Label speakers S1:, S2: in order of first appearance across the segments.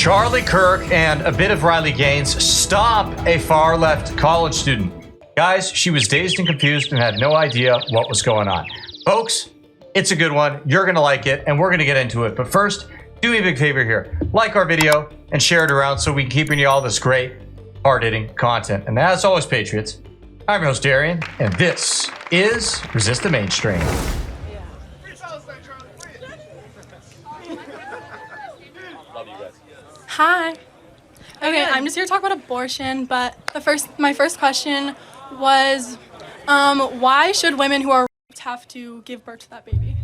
S1: Charlie Kirk and a bit of Riley Gaines stomp a far-left college student. Guys, she was dazed and confused and had no idea what was going on. Folks, it's a good one. You're going to like it, and we're going to get into it. But first, do me a big favor here. Like our video and share it around so we can keep bringing you all this great, hard-hitting content. And as always, Patriots, I'm your host, Darian, and this is Resist the Mainstream.
S2: Hi. Okay, I'm just here to talk about abortion, but my first question was, why should women who are raped have to give birth to that baby?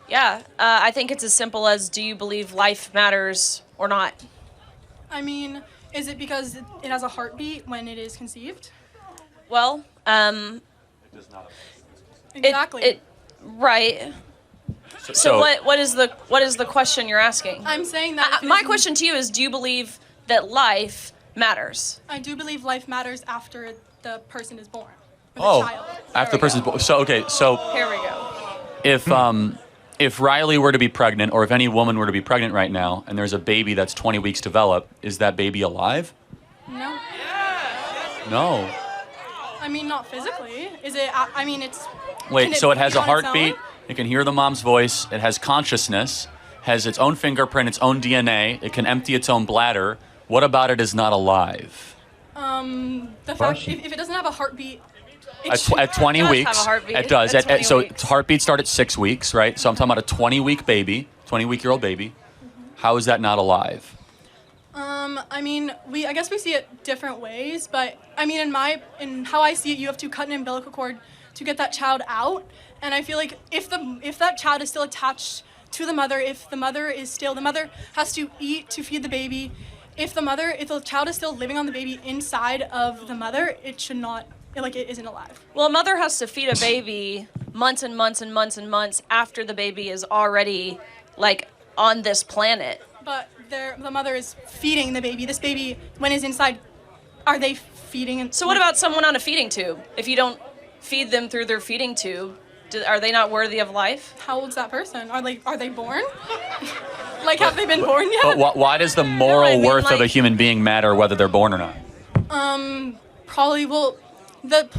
S3: Yeah, I think it's as simple as, do you believe life matters or not?
S2: I mean, is it because it has a heartbeat when it is conceived?
S3: Well,
S2: Exactly.
S3: Right. So what is the question you're asking?
S2: I'm saying that
S3: My question to you is, do you believe that life matters?
S2: I do believe life matters after the person is born. Or the child.
S4: After the person's born. So
S3: Here we go.
S4: if Riley were to be pregnant, or if any woman were to be pregnant right now, and there's a baby that's 20 weeks developed, is that baby alive?
S2: No.
S4: No.
S2: I mean, not physically. Is it? I mean, it's.
S4: Wait, so it has a
S2: feed on its
S4: heartbeat,
S2: own?
S4: it can hear the mom's voice, it has consciousness, has its own fingerprint, its own DNA, it can empty its own bladder. What about it is not alive?
S2: The fact if it doesn't have a heartbeat.
S4: At 20
S3: It
S4: weeks,
S3: does have a heartbeat.
S4: it does.
S3: At 20
S4: So
S3: weeks.
S4: heartbeat start at 6 weeks, right? So I'm talking about a 20-week baby, 20-week-old baby. How is that not alive?
S2: I mean, I guess we see it different ways, but I mean, in how I see it, you have to cut an umbilical cord to get that child out, and I feel like if that child is still attached to the mother, the mother has to eat to feed the baby. If the child is still living on the baby inside of the mother, it should not, it isn't alive.
S3: Well, a mother has to feed a baby months and months and months and months after the baby is already, on this planet.
S2: But the mother is feeding the baby. This baby, when it's inside, are they feeding?
S3: So what about someone on a feeding tube? If you don't feed them through their feeding tube, are they not worthy of life?
S2: How old's that person? Are they born? Have they been born yet?
S4: But why does the moral worth of a human being matter whether they're born or not?
S2: Probably, the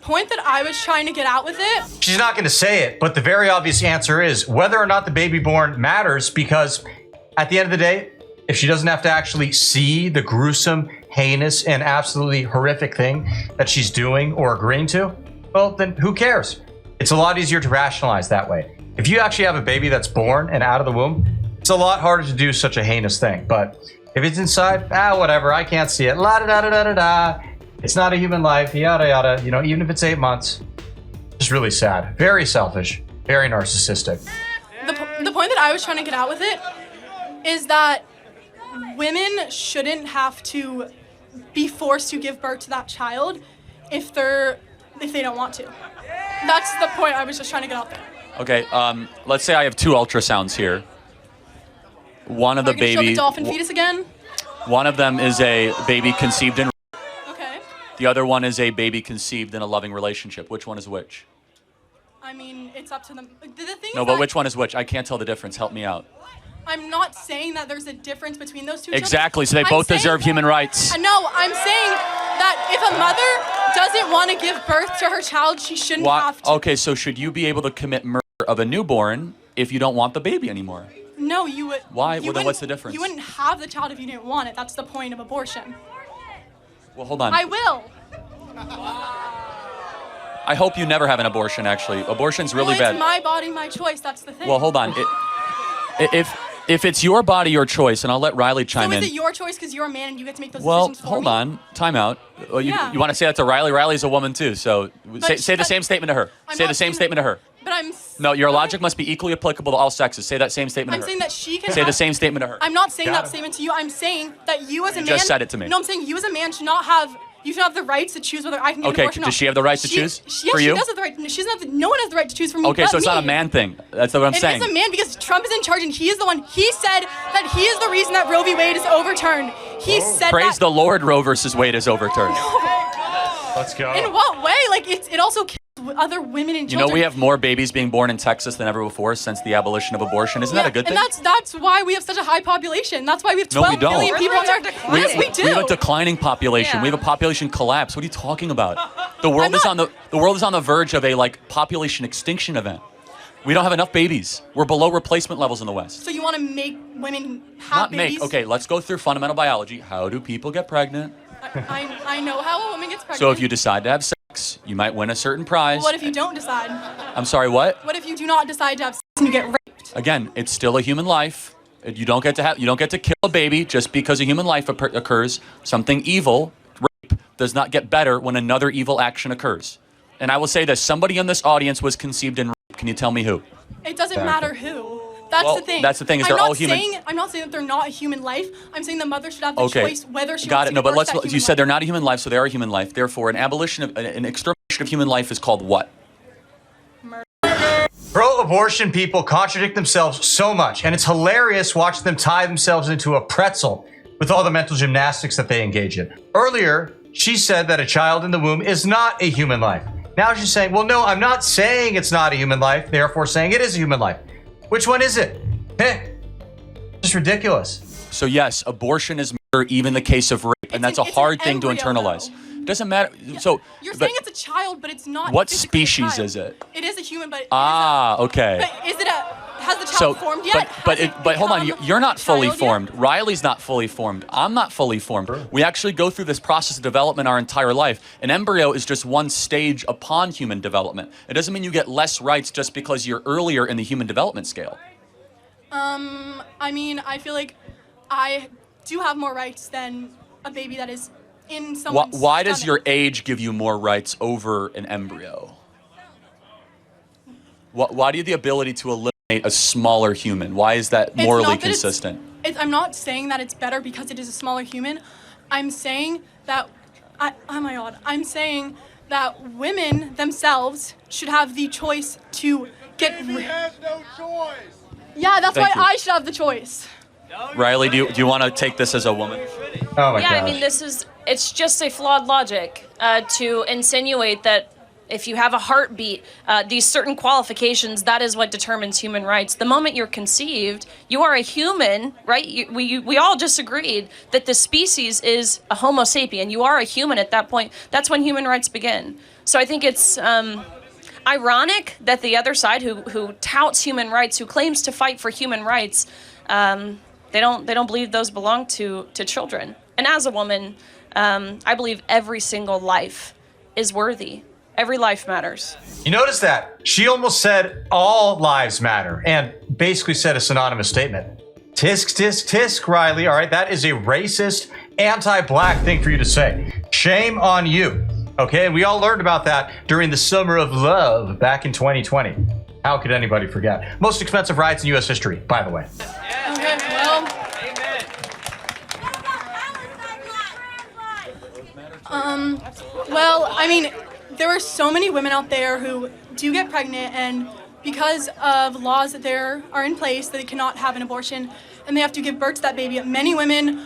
S2: point that I was trying to get out with it.
S1: She's not going to say it, but the very obvious answer is whether or not the baby born matters, because at the end of the day, if she doesn't have to actually see the gruesome, heinous, and absolutely horrific thing that she's doing or agreeing to, well, then who cares? It's a lot easier to rationalize that way. If you actually have a baby that's born and out of the womb, it's a lot harder to do such a heinous thing. But if it's inside, whatever, I can't see it. La da da da da da da. It's not a human life, yada yada. Even if it's 8 months, just really sad. Very selfish, very narcissistic.
S2: The point that I was trying to get out with it is that women shouldn't have to be forced to give birth to that child if they don't want to. That's the point I was just trying to get out there.
S4: Okay, let's say I have 2 ultrasounds here. One of the babies.
S2: Show the dolphin fetus again?
S4: One of them is a baby conceived in.
S2: Okay.
S4: The other one is a baby conceived in a loving relationship. Which one is which?
S2: I mean, it's up to them. The thing
S4: No,
S2: is
S4: but
S2: that
S4: which one is which? I can't tell the difference. Help me out.
S2: I'm not saying that there's a difference between those two.
S4: Exactly. So they
S2: I'm
S4: both
S2: saying-
S4: deserve human rights.
S2: No, I'm saying that if a mother doesn't want to give birth to her child, she shouldn't have to.
S4: Okay, so should you be able to commit murder of a newborn if you don't want the baby anymore?
S2: No, you would.
S4: Why? Well, then what's the difference?
S2: You wouldn't have the child if you didn't want it. That's the point of abortion.
S4: Well, hold on.
S2: I will.
S4: I hope you never have an abortion, actually. Abortion's really
S2: Well, it's
S4: bad.
S2: my body, my choice. That's the thing.
S4: Well, hold on. If it's your body, your choice, and I'll let Riley chime
S2: So
S4: in.
S2: is it your choice because you're a man and you get to make those
S4: Well,
S2: decisions for
S4: hold
S2: me?
S4: on. Time out. You
S2: Yeah.
S4: want to say that to Riley? Riley's a woman, too, so say the same statement to her.
S2: I'm
S4: Say
S2: not
S4: the same
S2: saying-
S4: statement to her.
S2: But I'm.
S4: No, your
S2: okay.
S4: logic must be equally applicable to all sexes. Say that same statement
S2: I'm
S4: to her.
S2: saying that she can.
S4: Say the
S2: have-
S4: same statement to her.
S2: I'm not saying
S1: Got
S2: that
S1: it.
S2: statement to you. I'm saying that you as a man.
S4: just said it to me.
S2: No, I'm saying you as a man should not have. You should have the rights to choose whether I can get an
S4: Okay,
S2: abortion or not.
S4: does she have the right to choose
S2: Yes,
S4: for you?
S2: she does have the right. She doesn't have no one has the right to choose for me.
S4: Okay,
S2: but
S4: so it's not a
S2: me.
S4: man thing. That's what I'm
S2: It
S4: saying.
S2: is a man because Trump is in charge and he is the one. He said that he is the reason that Roe v. Wade is overturned. He said
S4: Praise
S2: that.
S4: the Lord, Roe versus Wade is overturned.
S1: Let's go.
S2: In what way? It also kills other women and
S4: You
S2: children.
S4: know, we have more babies being born in Texas than ever before since the abolition of abortion. Isn't that a good thing?
S2: And that's why we have such a high population. That's why we have
S4: No, we
S2: 12
S4: don't.
S2: million people.
S3: Birth rates are
S2: Yes, we do.
S4: We have a declining population.
S3: Yeah.
S4: We have a population collapse. What are you talking about? The world is on the verge of a population extinction event. We don't have enough babies. We're below replacement levels in the West.
S2: So you want to make women have babies?
S4: Okay, let's go through fundamental biology. How do people get pregnant?
S2: I know how a woman gets pregnant.
S4: So if you decide to have sex, you might win a certain prize.
S2: What if you don't decide?
S4: I'm sorry, what?
S2: What if you do not decide to have sex and you get raped?
S4: Again, it's still a human life. You don't get to kill a baby just because a human life occurs. Something evil, rape, does not get better when another evil action occurs. And I will say this, somebody in this audience was conceived in rape. Can you tell me who?
S2: It doesn't matter who. That's
S4: Well,
S2: the thing.
S4: that's the thing, is they're all human.
S2: I'm not saying that they're not a human life. I'm saying the mother should have the
S4: Okay.
S2: choice whether she
S4: Got
S2: wants
S4: it. No,
S2: to
S4: but
S2: give birth to that
S4: you
S2: human
S4: said they're
S2: life.
S4: not a human life, so they are a human life. Therefore, an extermination of human life is called what?
S1: Pro-abortion people contradict themselves so much, and it's hilarious watching them tie themselves into a pretzel with all the mental gymnastics that they engage in. Earlier, she said that a child in the womb is not a human life. Now she's saying, well, no, I'm not saying it's not a human life, therefore saying it is a human life. Which one is it? Pick. Just ridiculous.
S4: So yes, abortion is murder, even in the case of rape, and that's a
S2: it's
S4: hard
S2: an
S4: thing to
S2: embryo,
S4: internalize.
S2: though.
S4: It doesn't matter. So
S2: You're
S4: but-
S2: saying it's a child, but it's not.
S4: What
S2: physically a
S4: species
S2: child.
S4: is it?
S2: It is a human, but
S4: okay.
S2: But is it has the child formed yet?
S4: But hold on, you're not fully
S2: child yet?
S4: formed. Riley's not fully formed. I'm not fully formed. We actually go through this process of development our entire life. An embryo is just one stage upon human development. It doesn't mean you get less rights just because you're earlier in the human development scale.
S2: I mean, I feel like I do have more rights than a baby that is in someone's
S4: Why does your
S2: stomach.
S4: age give you more rights over an embryo? Why do you have the ability to eliminate a smaller human? Why is that
S2: It's
S4: morally
S2: not that it's-
S4: consistent?
S2: I'm not saying that it's better because it is a smaller human. I'm saying that oh my god. I'm saying that women themselves should have the choice to get.
S5: has no choice.
S2: Yeah, that's
S4: Thank
S2: why
S4: you.
S2: I should have the choice.
S4: Riley, do you want to take this as a woman?
S1: Oh my
S3: Yeah,
S1: gosh.
S3: I mean, it's just a flawed logic to insinuate that if you have a heartbeat, these certain qualifications, that is what determines human rights. The moment you're conceived, you are a human, right? We all just agreed that the species is a Homo sapien. You are a human at that point. That's when human rights begin. So I think it's ironic that the other side, who touts human rights, who claims to fight for human rights, they don't believe those belong to children. And as a woman, I believe every single life is worthy. Every life matters.
S1: You notice that? She almost said all lives matter and basically said a synonymous statement. Tisk, tisk, tisk, Riley. All right, that is a racist, anti-black thing for you to say. Shame on you. Okay, and we all learned about that during the Summer of Love back in 2020. How could anybody forget? Most expensive riots in U.S. history, by the way.
S2: Okay, well. Well, I mean, there are so many women out there who do get pregnant, and because of laws that there are in place that they cannot have an abortion, and they have to give birth to that baby. Many women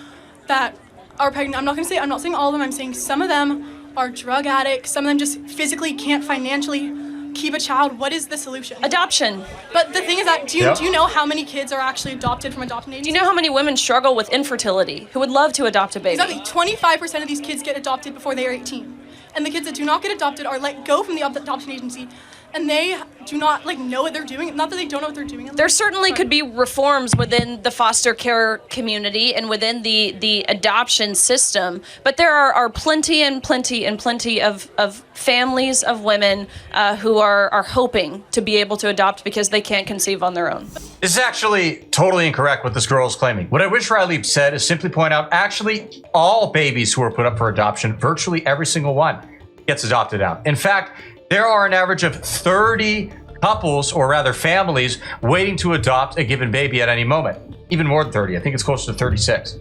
S2: that are pregnant, I'm not saying all of them, I'm saying some of them are drug addicts, some of them just physically can't financially keep a child. What is the solution?
S3: Adoption.
S2: But the thing is that, do
S1: Yep.
S2: you know how many kids are actually adopted from adoption agencies?
S3: Do you know how many women struggle with infertility who would love to adopt a baby?
S2: Exactly. 25% of these kids get adopted before they are 18. And the kids that do not get adopted are let go from the adoption agency, and they do not know what they're doing. Not that they don't know what they're doing.
S3: There certainly could be reforms within the foster care community and within the adoption system, but there are plenty and plenty and plenty of families of women who are hoping to be able to adopt because they can't conceive on their own.
S1: This is actually totally incorrect what this girl is claiming. What I wish Riley said is simply point out actually all babies who are put up for adoption, virtually every single one gets adopted out. In fact, there are an average of 30 couples, or rather families, waiting to adopt a given baby at any moment. Even more than 30. I think it's closer to 36.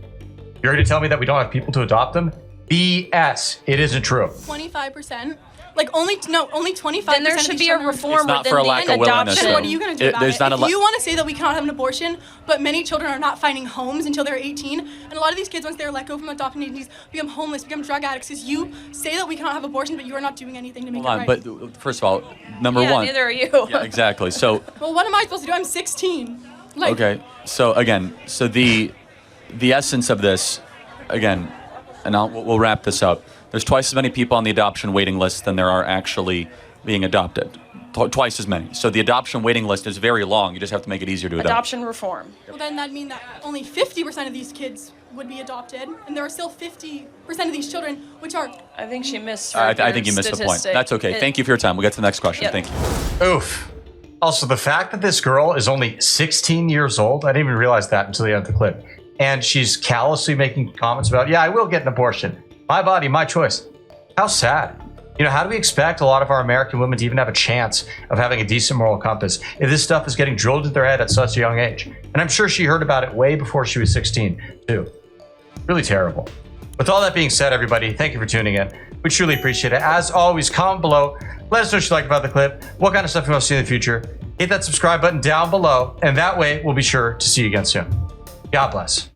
S1: You're going to tell me that we don't have people to adopt them? BS. It isn't true.
S2: 25%. Like only 25%.
S3: Then there should be a reform
S4: It's not
S3: within
S4: for a
S3: the
S4: lack of willingness,
S3: adoption.
S4: though.
S2: What are you going to do about
S4: There's
S2: it?
S4: not
S2: If you want to say that we cannot have an abortion, but many children are not finding homes until they're 18, and a lot of these kids, once they're let go from adopting agencies, become homeless, become drug addicts, because you say that we cannot have abortion, but you are not doing anything to make
S4: Hold on,
S2: it right.
S4: but first of all, number
S3: Yeah,
S4: one.
S3: neither are you.
S4: Yeah, exactly. So,
S2: Well, what am I supposed to do? I'm 16. Like,
S4: okay. So again, so the essence of this, again, and we'll wrap this up. There's twice as many people on the adoption waiting list than there are actually being adopted. Twice as many. So the adoption waiting list is very long. You just have to make it easier to adopt.
S3: Adoption reform.
S2: Well, then that'd mean that only 50% of these kids would be adopted, and there are still 50% of these children which are.
S3: I think she missed.
S4: I think you missed the point. That's okay. Thank you for your time. We'll get to the next question.
S3: Yep.
S4: Thank you.
S1: Oof. Also, the fact that this girl is only 16 years old, I didn't even realize that until the end of the clip. And she's callously making comments about, yeah, I will get an abortion. My body, my choice. How sad. You know, how do we expect a lot of our American women to even have a chance of having a decent moral compass if this stuff is getting drilled into their head at such a young age? And I'm sure she heard about it way before she was 16, too. Really terrible. With all that being said, everybody, thank you for tuning in. We truly appreciate it. As always, comment below. Let us know what you like about the clip, what kind of stuff you want to see in the future. Hit that subscribe button down below, and that way we'll be sure to see you again soon. God bless.